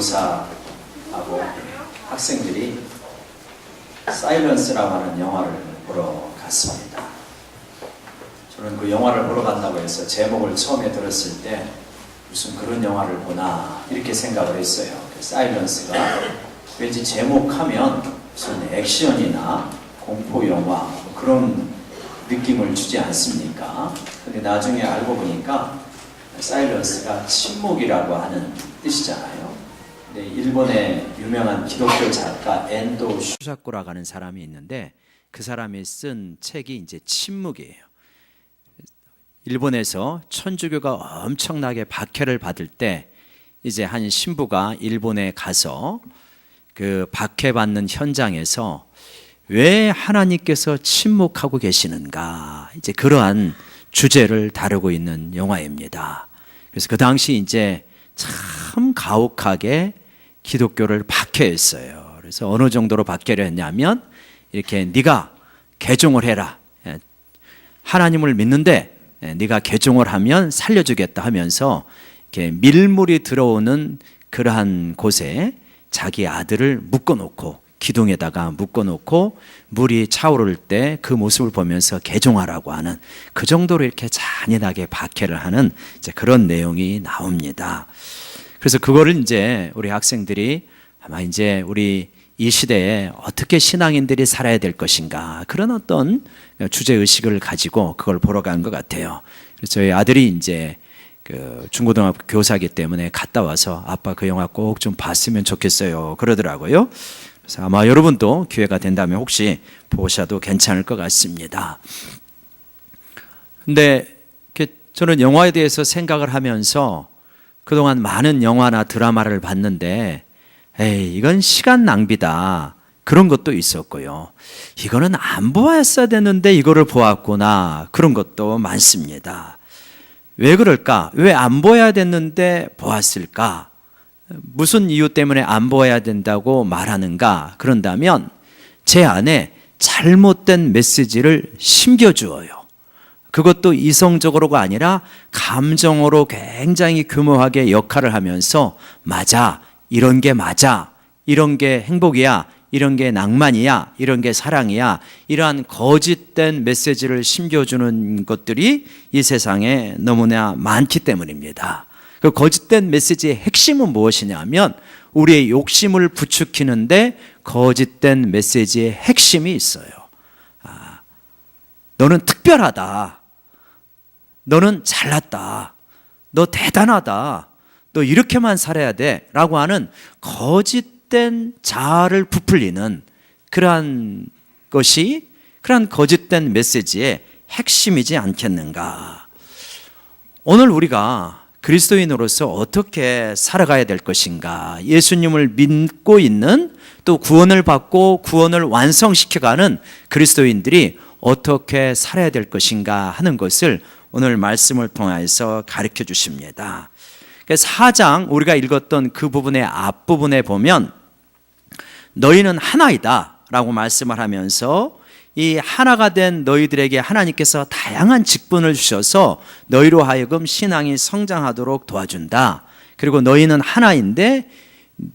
교사하고 학생들이 사일런스라고 하는 영화를 보러 갔습니다. 저는 그 영화를 보러 간다고 해서 제목을 처음에 들었을 때 무슨 그런 영화를 보나 이렇게 생각을 했어요. 사일런스가 왠지 제목하면 무슨 액션이나 공포 영화 뭐 그런 느낌을 주지 않습니까? 근데 나중에 알고 보니까 사일런스가 침묵이라고 하는 뜻이잖아요. 근데 일본의 유명한 기독교 작가 엔도 슈사쿠라고 하는 사람이 있는데 그 사람이 쓴 책이 이제 침묵이에요. 일본에서 천주교가 엄청나게 박해를 받을 때 이제 한 신부가 일본에 가서 그 박해받는 현장에서 왜 하나님께서 침묵하고 계시는가, 이제 그러한 주제를 다루고 있는 영화입니다. 그래서 그 당시 이제 참 가혹하게 기독교를 박해했어요. 그래서 어느 정도로 박해를 했냐면 이렇게 네가 개종을 해라. 하나님을 믿는데 네가 개종을 하면 살려주겠다 하면서 이렇게 밀물이 들어오는 그러한 곳에 자기 아들을 묶어놓고 기둥에다가 묶어놓고 물이 차오를 때 그 모습을 보면서 개종하라고 하는 그 정도로 이렇게 잔인하게 박해를 하는 이제 그런 내용이 나옵니다. 그래서 그거를 이제 우리 학생들이 아마 이제 우리 이 시대에 어떻게 신앙인들이 살아야 될 것인가 그런 어떤 주제 의식을 가지고 그걸 보러 간 것 같아요. 그래서 저희 아들이 이제 그 중고등학교 교사이기 때문에 갔다 와서 아빠 그 영화 꼭 좀 봤으면 좋겠어요 그러더라고요. 그래서 아마 여러분도 기회가 된다면 혹시 보셔도 괜찮을 것 같습니다. 근데 저는 영화에 대해서 생각을 하면서 그동안 많은 영화나 드라마를 봤는데 에이 이건 시간 낭비다 그런 것도 있었고요. 이거는 안 보았어야 되는데 이거를 보았구나 그런 것도 많습니다. 왜 그럴까? 왜 안 보아야 됐는데 보았을까? 무슨 이유 때문에 안 보아야 된다고 말하는가? 그런다면 제 안에 잘못된 메시지를 심겨주어요. 그것도 이성적으로가 아니라 감정으로 굉장히 교묘하게 역할을 하면서 맞아, 이런 게 맞아, 이런 게 행복이야, 이런 게 낭만이야, 이런 게 사랑이야, 이러한 거짓된 메시지를 심겨주는 것들이 이 세상에 너무나 많기 때문입니다. 그 거짓된 메시지의 핵심은 무엇이냐면 우리의 욕심을 부추기는데 거짓된 메시지의 핵심이 있어요. 너는 특별하다, 너는 잘났다, 너 대단하다, 너 이렇게만 살아야 돼 라고 하는 거짓된 자아를 부풀리는 그러한 것이 그러한 거짓된 메시지의 핵심이지 않겠는가. 오늘 우리가 그리스도인으로서 어떻게 살아가야 될 것인가, 예수님을 믿고 있는 또 구원을 받고 구원을 완성시켜가는 그리스도인들이 어떻게 살아야 될 것인가 하는 것을 오늘 말씀을 통해서 가르쳐 주십니다. 4장 우리가 읽었던 그 부분의 앞부분에 보면 너희는 하나이다 라고 말씀을 하면서 이 하나가 된 너희들에게 하나님께서 다양한 직분을 주셔서 너희로 하여금 신앙이 성장하도록 도와준다. 그리고 너희는 하나인데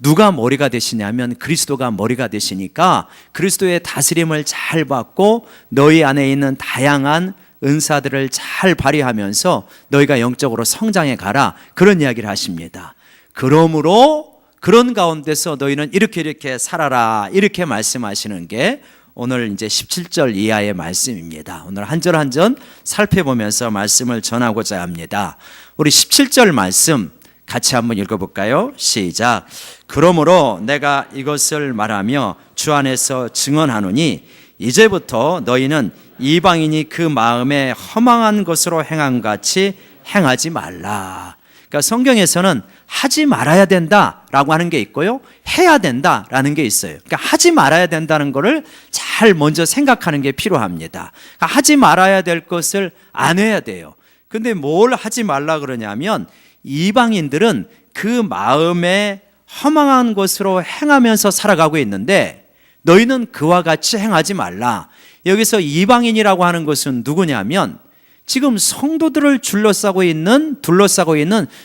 누가 머리가 되시냐면 그리스도가 머리가 되시니까 그리스도의 다스림을 잘 받고 너희 안에 있는 다양한 은사들을 잘 발휘하면서 너희가 영적으로 성장해 가라 그런 이야기를 하십니다. 그러므로 그런 가운데서 너희는 이렇게 살아라 이렇게 말씀하시는 게 오늘 이제 17절 이하의 말씀입니다. 오늘 한 절 한 절 살펴보면서 말씀을 전하고자 합니다. 우리 17절 말씀 같이 한번 읽어볼까요? 시작. 그러므로 내가 이것을 말하며 주 안에서 증언하노니 이제부터 너희는 이방인이 그 마음에 허망한 것으로 행한 같이 행하지 말라. 그러니까 성경에서는 하지 말아야 된다라고 하는 게 있고요, 해야 된다라는 게 있어요. 그러니까 하지 말아야 된다는 것을 잘 먼저 생각하는 게 필요합니다. 그러니까 하지 말아야 될 것을 안 해야 돼요. 근데 뭘 하지 말라 그러냐면 이방인들은 그 마음에 허망한 것으로 행하면서 살아가고 있는데 너희는 그와 같이 행하지 말라. 여기서 이방인이라고 하는 것은 누구냐면 지금 성도들을 둘러싸고 있는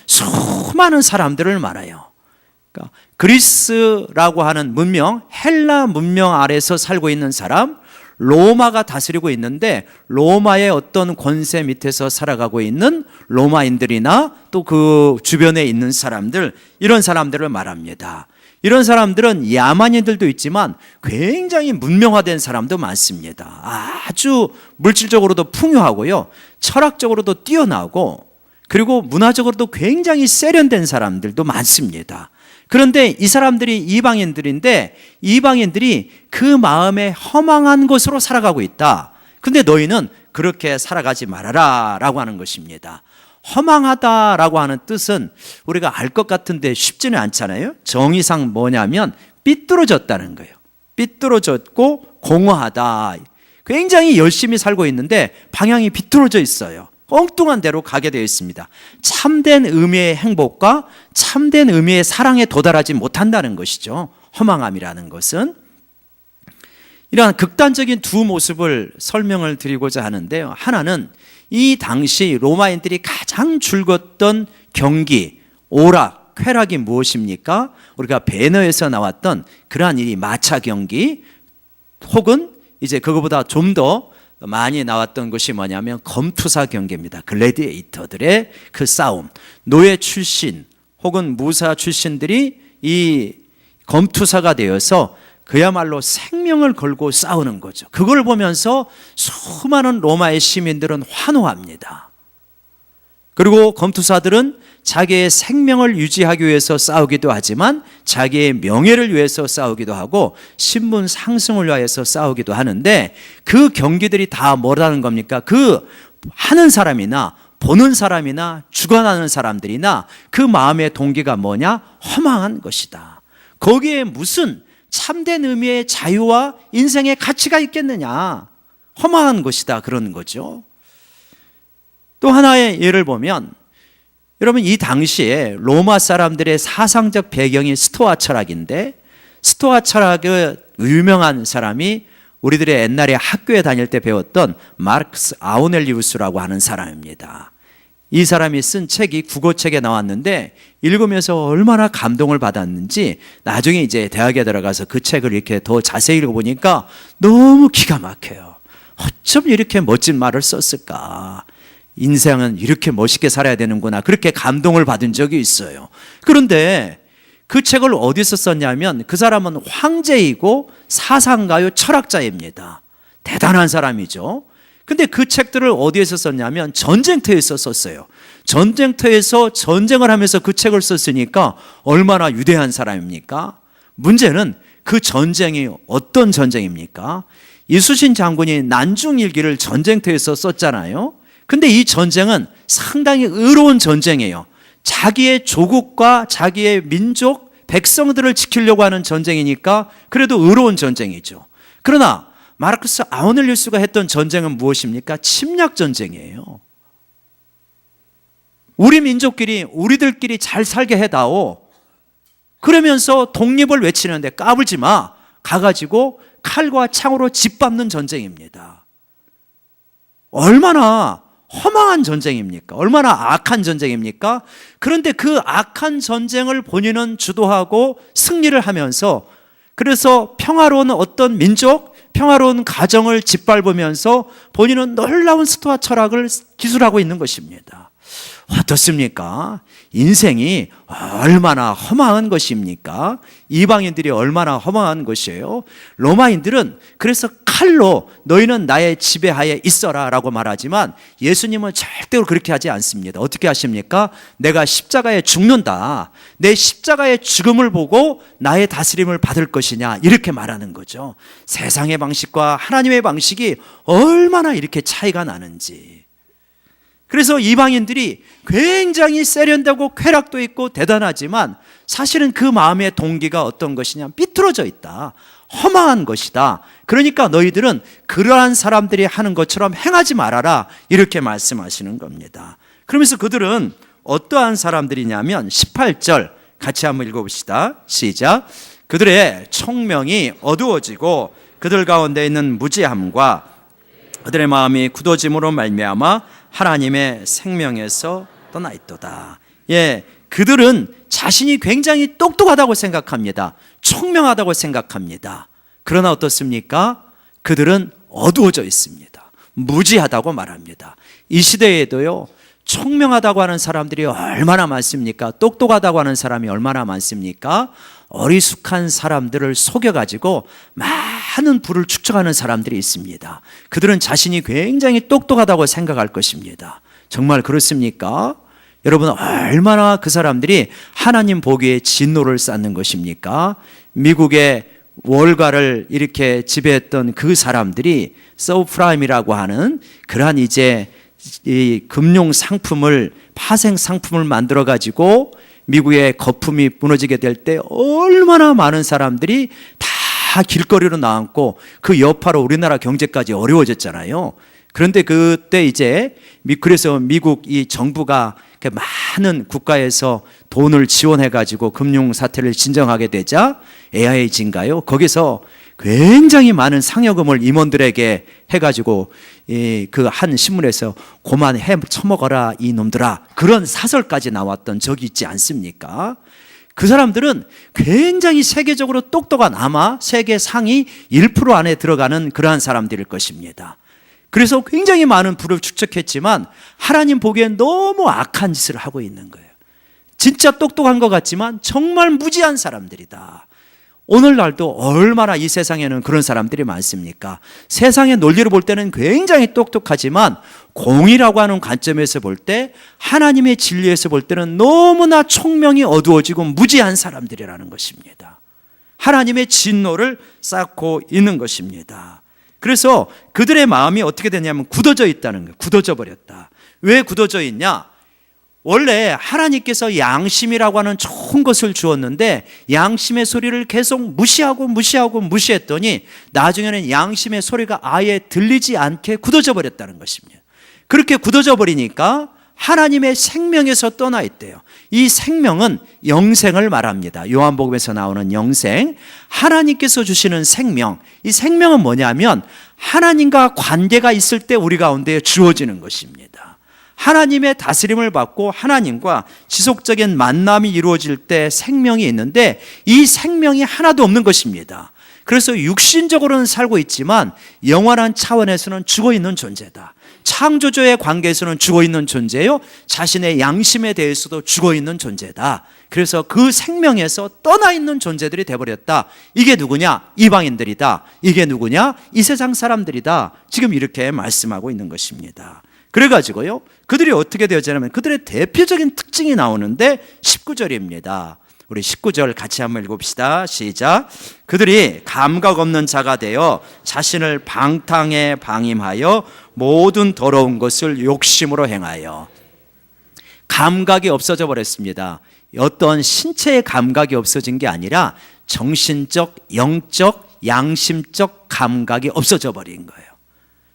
수많은 사람들을 말해요. 그러니까 그리스라고 하는 문명, 헬라 문명 아래서 살고 있는 사람, 로마가 다스리고 있는데 로마의 어떤 권세 밑에서 살아가고 있는 로마인들이나 또 그 주변에 있는 사람들, 이런 사람들을 말합니다. 이런 사람들은 야만인들도 있지만 굉장히 문명화된 사람도 많습니다. 아주 물질적으로도 풍요하고요, 철학적으로도 뛰어나고, 그리고 문화적으로도 굉장히 세련된 사람들도 많습니다. 그런데 이 사람들이 이방인들인데 이방인들이 그 마음에 허망한 것으로 살아가고 있다. 근데 너희는 그렇게 살아가지 말아라 라고 하는 것입니다. 허망하다라고 하는 뜻은 우리가 알 것 같은데 쉽지는 않잖아요. 정의상 뭐냐면 삐뚤어졌다는 거예요. 삐뚤어졌고 공허하다. 굉장히 열심히 살고 있는데 방향이 비뚤어져 있어요. 엉뚱한 데로 가게 되어 있습니다. 참된 의미의 행복과 참된 의미의 사랑에 도달하지 못한다는 것이죠. 허망함이라는 것은. 이러한 극단적인 두 모습을 설명을 드리고자 하는데요. 하나는 이 당시 로마인들이 가장 즐겼던 경기, 오락, 쾌락이 무엇입니까? 우리가 배너에서 나왔던 그러한 일이 마차 경기, 혹은 이제 그거보다 좀 더 많이 나왔던 것이 뭐냐면 검투사 경기입니다. 글래디에이터들의 그 싸움. 노예 출신 혹은 무사 출신들이 이 검투사가 되어서 그야말로 생명을 걸고 싸우는 거죠. 그걸 보면서 수많은 로마의 시민들은 환호합니다. 그리고 검투사들은 자기의 생명을 유지하기 위해서 싸우기도 하지만 자기의 명예를 위해서 싸우기도 하고 신분 상승을 위해서 싸우기도 하는데, 그 경기들이 다 뭐라는 겁니까? 그 하는 사람이나 보는 사람이나 주관하는 사람들이나 그 마음의 동기가 뭐냐? 허망한 것이다. 거기에 무슨 참된 의미의 자유와 인생의 가치가 있겠느냐? 허망한 것이다, 그런 거죠. 또 하나의 예를 보면, 여러분 이 당시에 로마 사람들의 사상적 배경이 스토아 철학인데, 스토아 철학의 유명한 사람이 우리들의 옛날에 학교에 다닐 때 배웠던 마르크스 아우넬리우스라고 하는 사람입니다. 이 사람이 쓴 책이 국어책에 나왔는데 읽으면서 얼마나 감동을 받았는지 나중에 이제 대학에 들어가서 그 책을 이렇게 더 자세히 읽어보니까 너무 기가 막혀요. 어쩜 이렇게 멋진 말을 썼을까? 인생은 이렇게 멋있게 살아야 되는구나. 그렇게 감동을 받은 적이 있어요. 그런데 그 책을 어디서 썼냐면 그 사람은 황제이고 사상가요 철학자입니다. 대단한 사람이죠. 근데 그 책들을 어디에서 썼냐면 전쟁터에서 썼어요. 전쟁터에서 전쟁을 하면서 그 책을 썼으니까 얼마나 위대한 사람입니까? 문제는 그 전쟁이 어떤 전쟁입니까? 이순신 장군이 난중일기를 전쟁터에서 썼잖아요. 근데 이 전쟁은 상당히 의로운 전쟁이에요. 자기의 조국과 자기의 민족, 백성들을 지키려고 하는 전쟁이니까 그래도 의로운 전쟁이죠. 그러나 마르크스 아우넬리우스가 했던 전쟁은 무엇입니까? 침략 전쟁이에요. 우리 민족끼리 우리들끼리 잘 살게 해다오. 그러면서 독립을 외치는데 까불지 마. 가가지고 칼과 창으로 짓밟는 전쟁입니다. 얼마나 허망한 전쟁입니까? 얼마나 악한 전쟁입니까? 그런데 그 악한 전쟁을 본인은 주도하고 승리를 하면서, 그래서 평화로운 어떤 민족, 평화로운 가정을 짓밟으면서 본인은 놀라운 스토아 철학을 기술하고 있는 것입니다. 어떻습니까? 인생이 얼마나 허망한 것입니까? 이방인들이 얼마나 허망한 것이에요? 로마인들은 그래서 칼로 너희는 나의 지배하에 있어라 라고 말하지만 예수님은 절대로 그렇게 하지 않습니다. 어떻게 하십니까? 내가 십자가에 죽는다. 내 십자가의 죽음을 보고 나의 다스림을 받을 것이냐, 이렇게 말하는 거죠. 세상의 방식과 하나님의 방식이 얼마나 이렇게 차이가 나는지. 그래서 이방인들이 굉장히 세련되고 쾌락도 있고 대단하지만 사실은 그 마음의 동기가 어떤 것이냐, 삐뚤어져 있다. 허망한 것이다. 그러니까 너희들은 그러한 사람들이 하는 것처럼 행하지 말아라, 이렇게 말씀하시는 겁니다. 그러면서 그들은 어떠한 사람들이냐면 18절 같이 한번 읽어봅시다. 시작. 그들의 총명이 어두워지고 그들 가운데 있는 무지함과 그들의 마음이 굳어짐으로 말미암아 하나님의 생명에서 떠나 있도다. 예, 그들은 자신이 굉장히 똑똑하다고 생각합니다. 총명하다고 생각합니다. 그러나 어떻습니까? 그들은 어두워져 있습니다. 무지하다고 말합니다. 이 시대에도요, 총명하다고 하는 사람들이 얼마나 많습니까? 똑똑하다고 하는 사람이 얼마나 많습니까? 어리숙한 사람들을 속여가지고 많은 부를 축적하는 사람들이 있습니다. 그들은 자신이 굉장히 똑똑하다고 생각할 것입니다. 정말 그렇습니까? 여러분, 얼마나 그 사람들이 하나님 보기에 진노를 쌓는 것입니까? 미국의 월가를 이렇게 지배했던 그 사람들이 서브프라임이라고 하는 그러한 이제 이 금융 상품을, 파생 상품을 만들어 가지고 미국의 거품이 무너지게 될 때 얼마나 많은 사람들이 다 길거리로 나왔고 그 여파로 우리나라 경제까지 어려워졌잖아요. 그런데 그때 이제 그래서 미국 이 정부가 많은 국가에서 돈을 지원해 가지고 금융 사태를 진정하게 되자 AIG인가요? 거기서 굉장히 많은 상여금을 임원들에게 해가지고 그 한 신문에서 고만해 처먹어라 이 놈들아, 그런 사설까지 나왔던 적이 있지 않습니까? 그 사람들은 굉장히 세계적으로 똑똑한, 아마 세계 상위 1% 안에 들어가는 그러한 사람들일 것입니다. 그래서 굉장히 많은 부를 축적했지만 하나님 보기엔 너무 악한 짓을 하고 있는 거예요. 진짜 똑똑한 것 같지만 정말 무지한 사람들이다. 오늘날도 얼마나 이 세상에는 그런 사람들이 많습니까? 세상의 논리로 볼 때는 굉장히 똑똑하지만 공의라고 하는 관점에서 볼 때, 하나님의 진리에서 볼 때는 너무나 총명이 어두워지고 무지한 사람들이라는 것입니다. 하나님의 진노를 쌓고 있는 것입니다. 그래서 그들의 마음이 어떻게 되냐면 굳어져 있다는 거예요. 굳어져 버렸다. 왜 굳어져 있냐? 원래 하나님께서 양심이라고 하는 좋은 것을 주었는데 양심의 소리를 계속 무시했더니 나중에는 양심의 소리가 아예 들리지 않게 굳어져 버렸다는 것입니다. 그렇게 굳어져 버리니까 하나님의 생명에서 떠나 있대요. 이 생명은 영생을 말합니다. 요한복음에서 나오는 영생, 하나님께서 주시는 생명. 이 생명은 뭐냐면 하나님과 관계가 있을 때 우리 가운데 주어지는 것입니다. 하나님의 다스림을 받고 하나님과 지속적인 만남이 이루어질 때 생명이 있는데 이 생명이 하나도 없는 것입니다. 그래서 육신적으로는 살고 있지만 영원한 차원에서는 죽어있는 존재다. 창조주의 관계에서는 죽어있는 존재요, 자신의 양심에 대해서도 죽어있는 존재다. 그래서 그 생명에서 떠나있는 존재들이 되어버렸다. 이게 누구냐? 이방인들이다. 이게 누구냐? 이 세상 사람들이다. 지금 이렇게 말씀하고 있는 것입니다. 그래가지고요, 그들이 어떻게 되었냐면 그들의 대표적인 특징이 나오는데 19절입니다. 우리 19절 같이 한번 읽읍시다. 시작. 그들이 감각 없는 자가 되어 자신을 방탕에 방임하여 모든 더러운 것을 욕심으로 행하여. 감각이 없어져 버렸습니다. 어떤 신체의 감각이 없어진 게 아니라 정신적, 영적, 양심적 감각이 없어져 버린 거예요.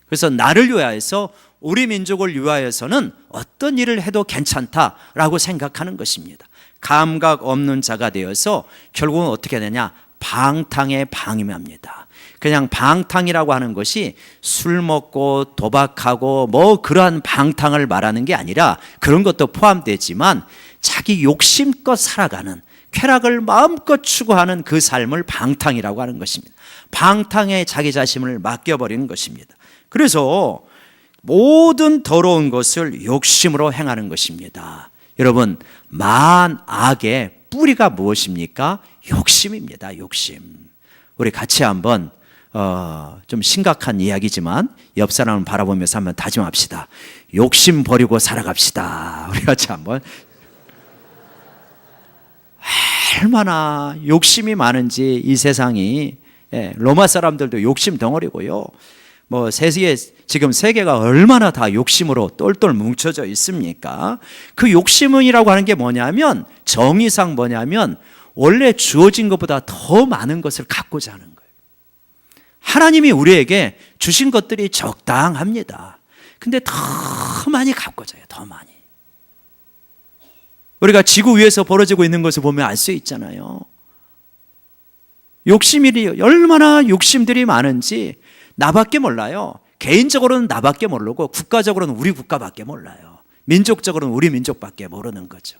그래서 나를 위하여서, 우리 민족을 위하여서는 어떤 일을 해도 괜찮다라고 생각하는 것입니다. 감각 없는 자가 되어서 결국은 어떻게 되냐? 방탕에 방임합니다. 그냥 방탕이라고 하는 것이 술 먹고 도박하고 뭐 그러한 방탕을 말하는 게 아니라 그런 것도 포함되지만 자기 욕심껏 살아가는, 쾌락을 마음껏 추구하는 그 삶을 방탕이라고 하는 것입니다. 방탕에 자기 자신을 맡겨버리는 것입니다. 그래서 모든 더러운 것을 욕심으로 행하는 것입니다. 여러분, 만악의 뿌리가 무엇입니까? 욕심입니다. 욕심. 우리 같이 한번 좀 심각한 이야기지만 옆 사람을 바라보면서 한번 다짐합시다. 욕심 버리고 살아갑시다. 우리 같이 한번. 얼마나 욕심이 많은지 이 세상이, 로마 사람들도 욕심 덩어리고요. 뭐 지금 세계가 얼마나 다 욕심으로 똘똘 뭉쳐져 있습니까? 그 욕심이라고 하는 게 뭐냐면, 정의상 뭐냐면 원래 주어진 것보다 더 많은 것을 갖고자 하는 거예요. 하나님이 우리에게 주신 것들이 적당합니다. 근데 더 많이 갖고자요. 더 많이. 우리가 지구 위에서 벌어지고 있는 것을 보면 알 수 있잖아요. 욕심이 얼마나 욕심들이 많은지 나밖에 몰라요. 개인적으로는 나밖에 모르고 국가적으로는 우리 국가밖에 몰라요. 민족적으로는 우리 민족밖에 모르는 거죠.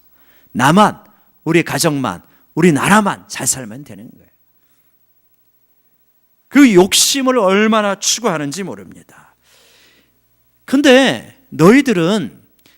나만, 우리 가정만, 우리 나라만 잘 살면 되는 거예요. 그 욕심을 얼마나 추구하는지 모릅니다. 근데 너희들은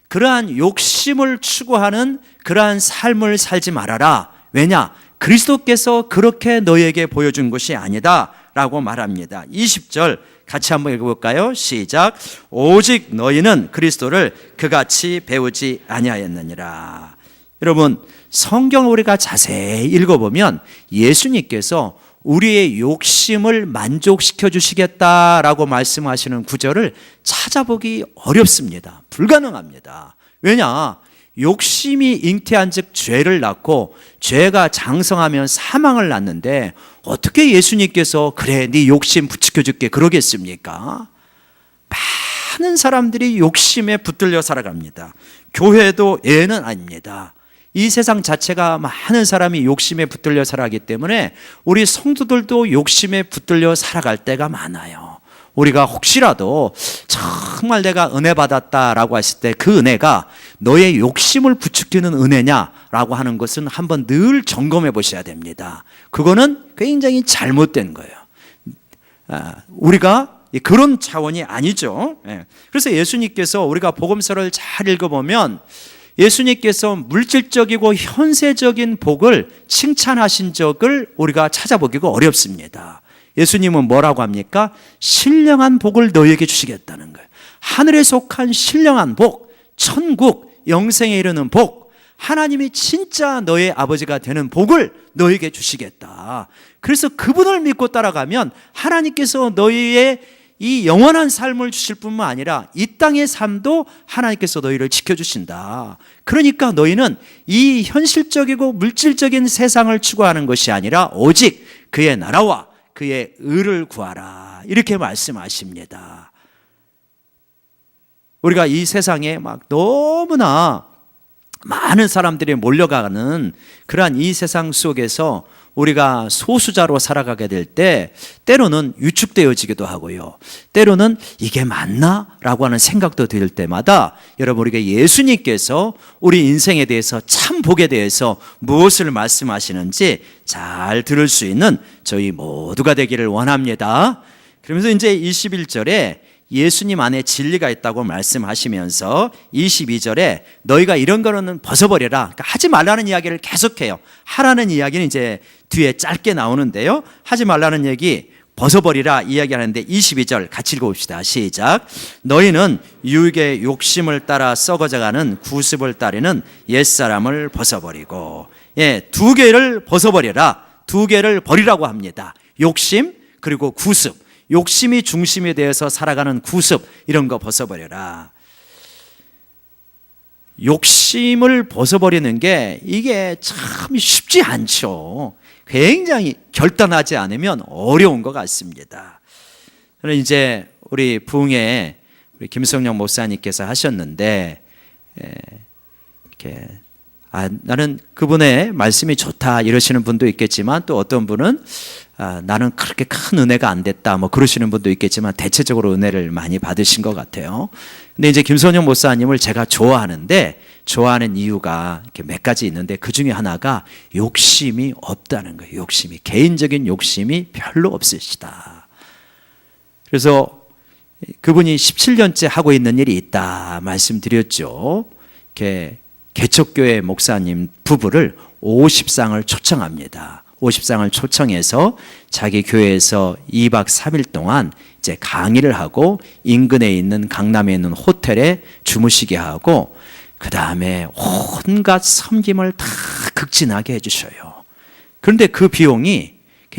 그러한 욕심을 추구하는 그러한 삶을 살지 말아라. 왜냐? 그리스도께서 그렇게 너희에게 보여준 것이 아니다 라고 말합니다. 20절 같이 한번 읽어볼까요? 시작. 오직 너희는 그리스도를 그같이 배우지 아니하였느니라. 여러분, 성경을 우리가 자세히 읽어보면 예수님께서 우리의 욕심을 만족시켜 주시겠다라고 말씀하시는 구절을 찾아보기 어렵습니다. 불가능합니다. 왜냐? 욕심이 잉태한 즉 죄를 낳고 죄가 장성하면 사망을 낳는데 어떻게 예수님께서 그래 네 욕심 부추겨 줄게 그러겠습니까? 많은 사람들이 욕심에 붙들려 살아갑니다. 교회도 예는 아닙니다. 이 세상 자체가 많은 사람이 욕심에 붙들려 살아가기 때문에 우리 성도들도 욕심에 붙들려 살아갈 때가 많아요. 우리가 혹시라도 정말 내가 은혜 받았다라고 했을 때 그 은혜가 너의 욕심을 부추기는 은혜냐라고 하는 것은 한번 늘 점검해 보셔야 됩니다. 그거는 굉장히 잘못된 거예요. 우리가 그런 차원이 아니죠. 그래서 예수님께서 우리가 복음서를 잘 읽어보면 예수님께서 물질적이고 현세적인 복을 칭찬하신 적을 우리가 찾아보기가 어렵습니다. 예수님은 뭐라고 합니까? 신령한 복을 너희에게 주시겠다는 거예요. 하늘에 속한 신령한 복, 천국, 영생에 이르는 복, 하나님이 진짜 너의 아버지가 되는 복을 너희에게 주시겠다. 그래서 그분을 믿고 따라가면 하나님께서 너희의 이 영원한 삶을 주실 뿐만 아니라 이 땅의 삶도 하나님께서 너희를 지켜주신다. 그러니까 너희는 이 현실적이고 물질적인 세상을 추구하는 것이 아니라 오직 그의 나라와 그의 의를 구하라. 이렇게 말씀하십니다. 우리가 이 세상에 막 너무나 많은 사람들이 몰려가는 그러한 이 세상 속에서 우리가 소수자로 살아가게 될 때 때로는 위축되어지기도 하고요. 때로는 이게 맞나? 라고 하는 생각도 들 때마다 여러분 우리가 예수님께서 우리 인생에 대해서 참 복에 대해서 무엇을 말씀하시는지 잘 들을 수 있는 저희 모두가 되기를 원합니다. 그러면서 이제 21절에 예수님 안에 진리가 있다고 말씀하시면서 22절에 너희가 이런 거는 벗어버려라. 그러니까 하지 말라는 이야기를 계속해요. 하라는 이야기는 이제 뒤에 짧게 나오는데요. 하지 말라는 얘기 벗어버리라 이야기하는데 22절 같이 읽어봅시다. 시작. 너희는 유익의 욕심을 따라 썩어져가는 구습을 따르는 옛사람을 벗어버리고, 두 개를 벗어버려라. 두 개를 버리라고 합니다. 욕심 그리고 구습. 욕심이 중심에 대해서 살아가는 구습, 이런 거 벗어버려라. 욕심을 벗어버리는 게 이게 참 쉽지 않죠. 굉장히 결단하지 않으면 어려운 것 같습니다. 저는 이제 우리 부흥회 우리 김성령 목사님께서 하셨는데 이렇게 나는 그분의 말씀이 좋다 이러시는 분도 있겠지만 또 어떤 분은 나는 그렇게 큰 은혜가 안 됐다 뭐 그러시는 분도 있겠지만 대체적으로 은혜를 많이 받으신 것 같아요. 근데 이제 김선영 목사님을 제가 좋아하는데 좋아하는 이유가 이렇게 몇 가지 있는데 그 중에 하나가 욕심이 없다는 거예요. 욕심이, 개인적인 욕심이 별로 없으시다. 그래서 그분이 17년째 하고 있는 일이 있다 말씀드렸죠. 이렇게 개척교회 목사님 부부를 50상을 초청합니다. 50상을 초청해서 자기 교회에서 2박 3일 동안 이제 강의를 하고 인근에 있는 강남에 있는 호텔에 주무시게 하고 그 다음에 온갖 섬김을 다 극진하게 해주셔요. 그런데 그 비용이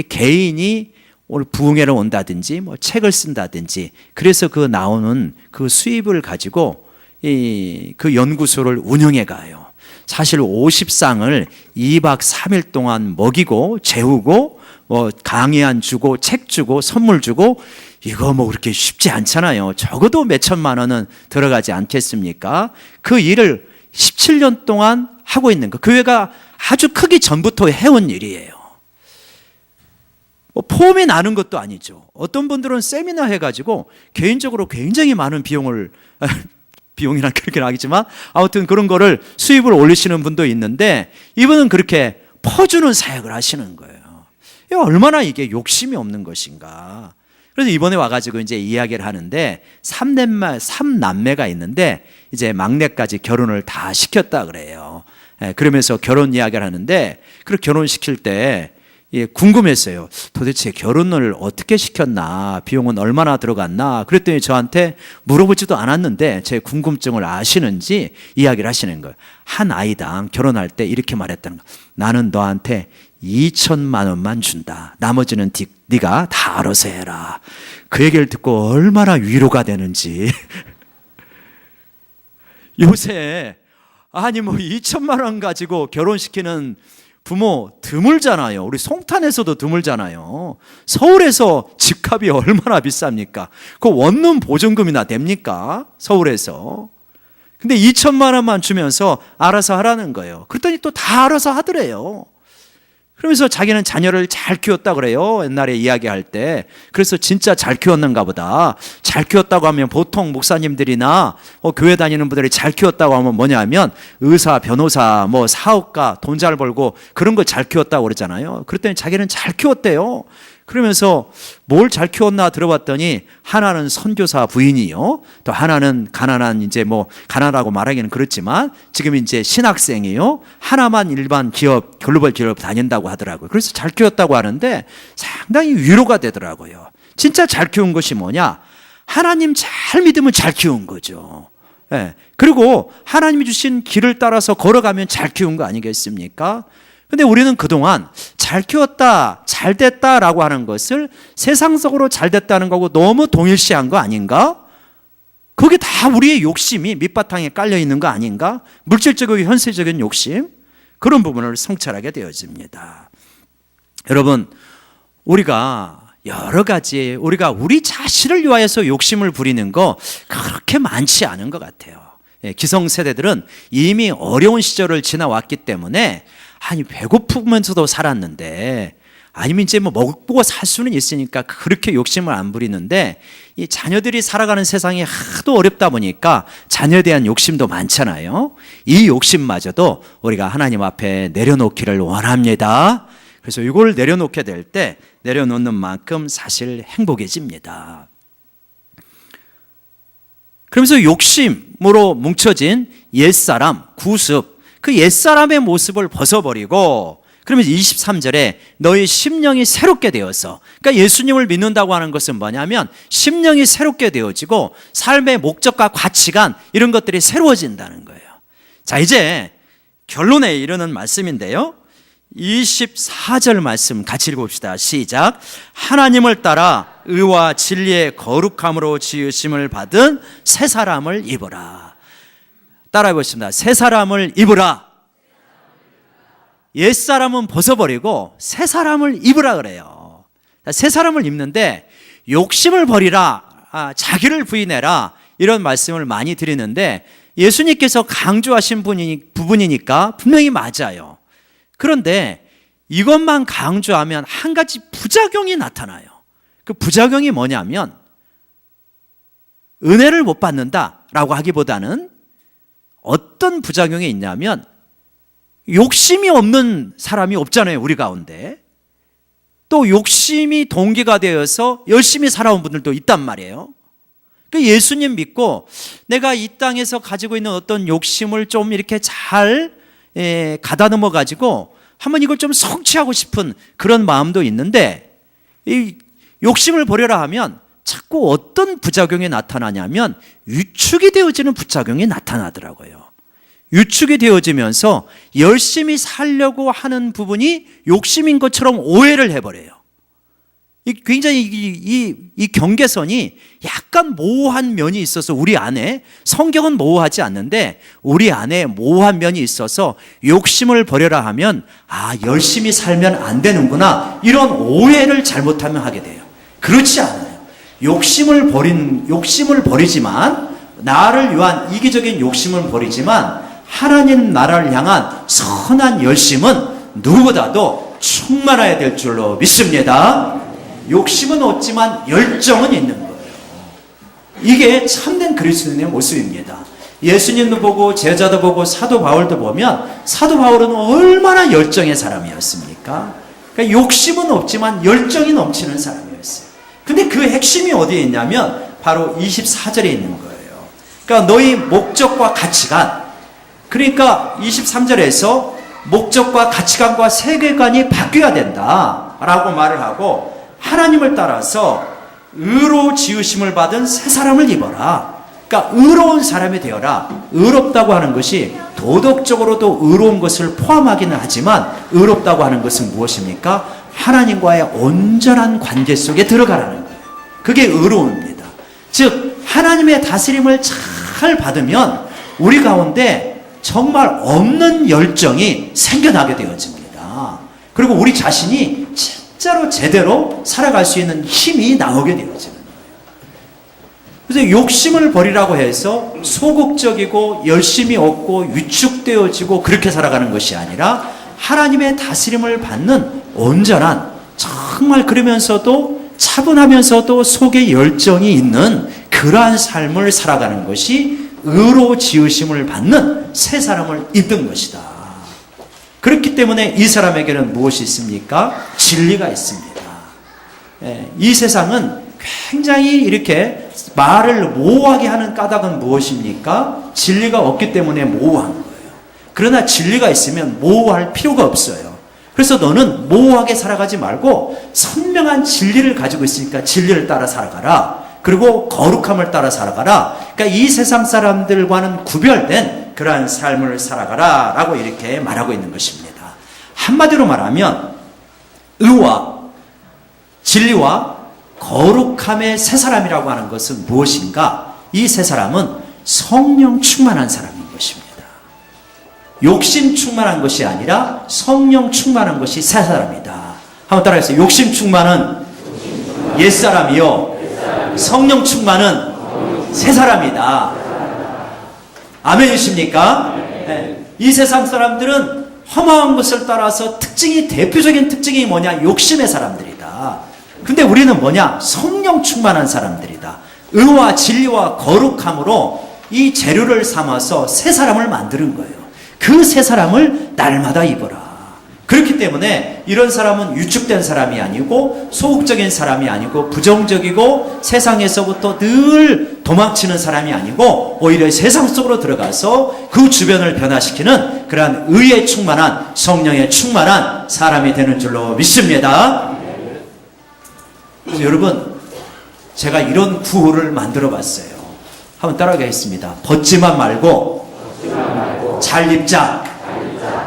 개인이 오늘 부흥회를 온다든지 뭐 책을 쓴다든지 그래서 그 나오는 그 수입을 가지고 그 연구소를 운영해 가요. 사실 50상을 2박 3일 동안 먹이고 재우고 뭐 강의안 주고 책 주고 선물 주고 이거 뭐 그렇게 쉽지 않잖아요. 적어도 몇 천만 원은 들어가지 않겠습니까? 그 일을 17년 동안 하고 있는 거. 교회가 아주 크기 전부터 해온 일이에요. 뭐 포함이 나는 것도 아니죠. 어떤 분들은 세미나 해가지고 개인적으로 굉장히 많은 비용을 비용이란 그렇게 나겠지만 아무튼 그런 거를 수입을 올리시는 분도 있는데 이분은 그렇게 퍼주는 사역을 하시는 거예요. 얼마나 이게 욕심이 없는 것인가. 그래서 이번에 와가지고 이제 이야기를 하는데 삼남매가 있는데 이제 막내까지 결혼을 다 시켰다 그래요. 그러면서 결혼 이야기를 하는데 그 결혼시킬 때 궁금했어요. 도대체 결혼을 어떻게 시켰나, 비용은 얼마나 들어갔나. 그랬더니 저한테 물어보지도 않았는데 제 궁금증을 아시는지 이야기를 하시는 거예요. 한 아이당 결혼할 때 이렇게 말했다는 거예요. 나는 너한테 2천만 원만 준다. 나머지는 네가 다 알아서 해라. 그 얘기를 듣고 얼마나 위로가 되는지. 요새 아니 뭐 2천만 원 가지고 결혼시키는 부모 드물잖아요. 우리 송탄에서도 드물잖아요. 서울에서 집값이 얼마나 비쌉니까? 그 원룸 보증금이나 됩니까? 서울에서. 근데 2천만 원만 주면서 알아서 하라는 거예요. 그랬더니 또 다 알아서 하더래요. 그러면서 자기는 자녀를 잘 키웠다 그래요. 옛날에 이야기할 때. 그래서 진짜 잘 키웠는가 보다. 잘 키웠다고 하면 보통 목사님들이나 교회 다니는 분들이 잘 키웠다고 하면 뭐냐 하면 의사, 변호사, 뭐 사업가, 돈 잘 벌고 그런 거 잘 키웠다고 그러잖아요. 그랬더니 자기는 잘 키웠대요. 그러면서 뭘 잘 키웠나 들어봤더니 하나는 선교사 부인이요. 또 하나는 가난한 이제 뭐 가난하고 말하기는 그렇지만 지금 이제 신학생이요. 하나만 일반 기업, 글로벌 기업 다닌다고 하더라고요. 그래서 잘 키웠다고 하는데 상당히 위로가 되더라고요. 진짜 잘 키운 것이 뭐냐? 하나님 잘 믿으면 잘 키운 거죠. 예. 그리고 하나님이 주신 길을 따라서 걸어가면 잘 키운 거 아니겠습니까? 근데 우리는 그동안 잘 키웠다, 잘 됐다라고 하는 것을 세상적으로 잘 됐다는 거고 너무 동일시한 거 아닌가? 그게 다 우리의 욕심이 밑바탕에 깔려 있는 거 아닌가? 물질적이고 현세적인 욕심, 그런 부분을 성찰하게 되어집니다. 여러분, 우리가 여러 가지 우리가 우리 자신을 위하여서 욕심을 부리는 거 그렇게 많지 않은 것 같아요. 기성세대들은 이미 어려운 시절을 지나왔기 때문에 아니 배고프면서도 살았는데 아니면 이제 뭐 먹고 살 수는 있으니까 그렇게 욕심을 안 부리는데 이 자녀들이 살아가는 세상이 하도 어렵다 보니까 자녀에 대한 욕심도 많잖아요. 이 욕심마저도 우리가 하나님 앞에 내려놓기를 원합니다. 그래서 이걸 내려놓게 될 때 내려놓는 만큼 사실 행복해집니다. 그러면서 욕심으로 뭉쳐진 옛사람, 구습, 그 옛사람의 모습을 벗어버리고 그러면서 23절에 너희 심령이 새롭게 되어서, 그러니까 예수님을 믿는다고 하는 것은 뭐냐면 심령이 새롭게 되어지고 삶의 목적과 가치관 이런 것들이 새로워진다는 거예요. 자, 이제 결론에 이르는 말씀인데요. 24절 말씀 같이 읽어봅시다. 시작. 하나님을 따라 의와 진리의 거룩함으로 지으심을 받은 새 사람을 입어라. 따라해 보십니다. 새 사람을 입으라. 옛 사람은 벗어버리고 새 사람을 입으라 그래요. 새 사람을 입는데 욕심을 버리라, 자기를 부인해라, 이런 말씀을 많이 드리는데 예수님께서 강조하신 부분이니까 분명히 맞아요. 그런데 이것만 강조하면 한 가지 부작용이 나타나요. 그 부작용이 뭐냐면 은혜를 못 받는다라고 하기보다는 어떤 부작용이 있냐면 욕심이 없는 사람이 없잖아요, 우리 가운데. 또 욕심이 동기가 되어서 열심히 살아온 분들도 있단 말이에요. 그 예수님 믿고 내가 이 땅에서 가지고 있는 어떤 욕심을 좀 이렇게 잘 가다듬어 가지고 한번 이걸 좀 성취하고 싶은 그런 마음도 있는데, 이 욕심을 버려라 하면 자꾸 어떤 부작용이 나타나냐면 위축이 되어지는 부작용이 나타나더라고요. 위축이 되어지면서 열심히 살려고 하는 부분이 욕심인 것처럼 오해를 해버려요. 굉장히 이 경계선이 약간 모호한 면이 있어서 우리 안에, 성경은 모호하지 않는데 우리 안에 모호한 면이 있어서 욕심을 버려라 하면 열심히 살면 안 되는구나, 이런 오해를 잘못하면 하게 돼요. 그렇지 않아요. 욕심을 버리지만, 나를 위한 이기적인 욕심을 버리지만 하나님 나라를 향한 선한 열심은 누구보다도 충만해야 될 줄로 믿습니다. 욕심은 없지만 열정은 있는 거예요. 이게 참된 그리스도인의 모습입니다. 예수님도 보고 제자도 보고 사도 바울도 보면 사도 바울은 얼마나 열정의 사람이었습니까? 그러니까 욕심은 없지만 열정이 넘치는 사람이었어요. 근데 그 핵심이 어디에 있냐면 바로 24절에 있는 거예요. 그러니까 너희 목적과 가치관, 그러니까 23절에서 목적과 가치관과 세계관이 바뀌어야 된다라고 말을 하고, 하나님을 따라서 의로 지으심을 받은 새 사람을 입어라. 그러니까 의로운 사람이 되어라. 의롭다고 하는 것이 도덕적으로도 의로운 것을 포함하기는 하지만, 의롭다고 하는 것은 무엇입니까? 하나님과의 온전한 관계 속에 들어가라는 거예요. 그게 의로움입니다. 즉 하나님의 다스림을 잘 받으면 우리 가운데 정말 없는 열정이 생겨나게 되어집니다. 그리고 우리 자신이 진짜로 제대로 살아갈 수 있는 힘이 나오게 되어지는 거예요. 그래서 욕심을 버리라고 해서 소극적이고 열심히 얻고 위축되어지고 그렇게 살아가는 것이 아니라, 하나님의 다스림을 받는 온전한, 정말 그러면서도 차분하면서도 속에 열정이 있는 그러한 삶을 살아가는 것이 의로 지으심을 받는 새 사람을 입는 것이다. 그렇기 때문에 이 사람에게는 무엇이 있습니까? 진리가 있습니다. 이 세상은 굉장히 이렇게 말을 모호하게 하는 까닭은 무엇입니까? 진리가 없기 때문에 모호한 거예요. 그러나 진리가 있으면 모호할 필요가 없어요. 그래서 너는 모호하게 살아가지 말고 선명한 진리를 가지고 있으니까 진리를 따라 살아가라. 그리고 거룩함을 따라 살아가라. 그러니까 이 세상 사람들과는 구별된 그러한 삶을 살아가라 라고 이렇게 말하고 있는 것입니다. 한마디로 말하면 의와 진리와 거룩함의 새 사람이라고 하는 것은 무엇인가? 이 새 사람은 성령 충만한 사람인 것입니다. 욕심 충만한 것이 아니라 성령 충만한 것이 새 사람이다. 한번 따라해주세요. 욕심 충만은 옛사람이요, 성령 충만은 새 사람이다. 아멘이십니까? 네. 이 세상 사람들은 험한 것을 따라서 대표적인 특징이 뭐냐? 욕심의 사람들이다. 근데 우리는 뭐냐? 성령 충만한 사람들이다. 의와 진리와 거룩함으로 이 재료를 삼아서 새 사람을 만드는 거예요. 그 새 사람을 날마다 입어라. 그렇기 때문에 이런 사람은 유축된 사람이 아니고 소극적인 사람이 아니고 부정적이고 세상에서부터 늘 도망치는 사람이 아니고 오히려 세상 속으로 들어가서 그 주변을 변화시키는 그러한 의에 충만한, 성령에 충만한 사람이 되는 줄로 믿습니다. 그래서 여러분, 제가 이런 구호를 만들어 봤어요. 한번 따라가겠습니다. 벗지만 말고 잘 입자.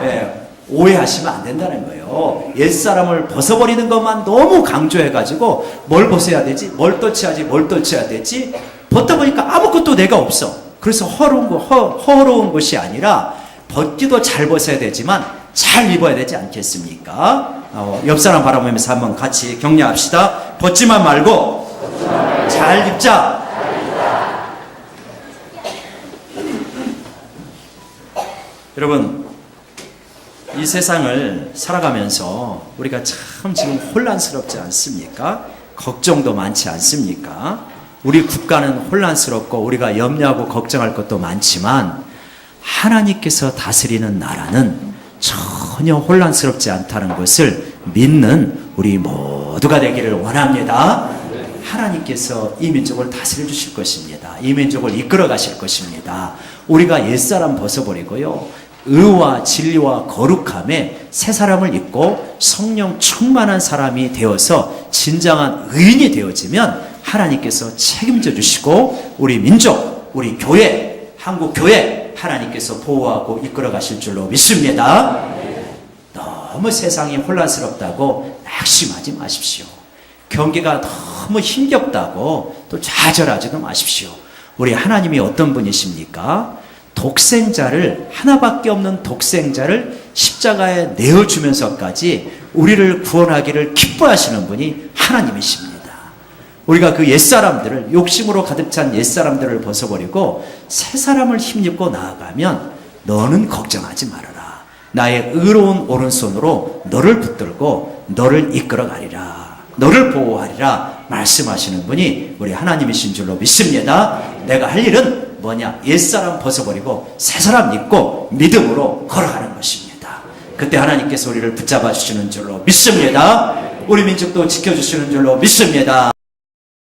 네, 오해하시면 안 된다는 거예요. 옛사람을 벗어버리는 것만 너무 강조해가지고 뭘 벗어야 되지? 뭘 떨쳐야지? 뭘 떨쳐야 되지? 벗다 보니까 아무것도 내가 없어. 그래서 허로운 것이 아니라 벗기도 잘 벗어야 되지만 잘 입어야 되지 않겠습니까? 옆 사람 바라보면서 한번 같이 격려합시다. 벗지만 말고 잘 입자. 여러분, 이 세상을 살아가면서 우리가 참 지금 혼란스럽지 않습니까? 걱정도 많지 않습니까? 우리 국가는 혼란스럽고 우리가 염려하고 걱정할 것도 많지만, 하나님께서 다스리는 나라는 전혀 혼란스럽지 않다는 것을 믿는 우리 모두가 되기를 원합니다. 하나님께서 이 민족을 다스려 주실 것입니다. 이 민족을 이끌어 가실 것입니다. 우리가 옛사람 벗어버리고요, 의와 진리와 거룩함에 새 사람을 입고 성령 충만한 사람이 되어서 진정한 의인이 되어지면 하나님께서 책임져 주시고 우리 민족, 우리 교회, 한국 교회 하나님께서 보호하고 이끌어 가실 줄로 믿습니다. 너무 세상이 혼란스럽다고 낙심하지 마십시오. 경기가 너무 힘겹다고 또 좌절하지도 마십시오. 우리 하나님이 어떤 분이십니까? 독생자를, 하나밖에 없는 독생자를 십자가에 내어주면서까지 우리를 구원하기를 기뻐하시는 분이 하나님이십니다. 우리가 그 옛사람들을, 욕심으로 가득 찬 옛사람들을 벗어버리고 새 사람을 힘입고 나아가면 너는 걱정하지 말아라. 나의 의로운 오른손으로 너를 붙들고 너를 이끌어 가리라. 너를 보호하리라 말씀하시는 분이 우리 하나님이신 줄로 믿습니다. 내가 할 일은 뭐냐? 옛사람 벗어버리고 새사람 입고 믿음으로 걸어가는 것입니다. 그때 하나님께서 우리를 붙잡아 주시는 줄로 믿습니다. 우리 민족도 지켜주시는 줄로 믿습니다.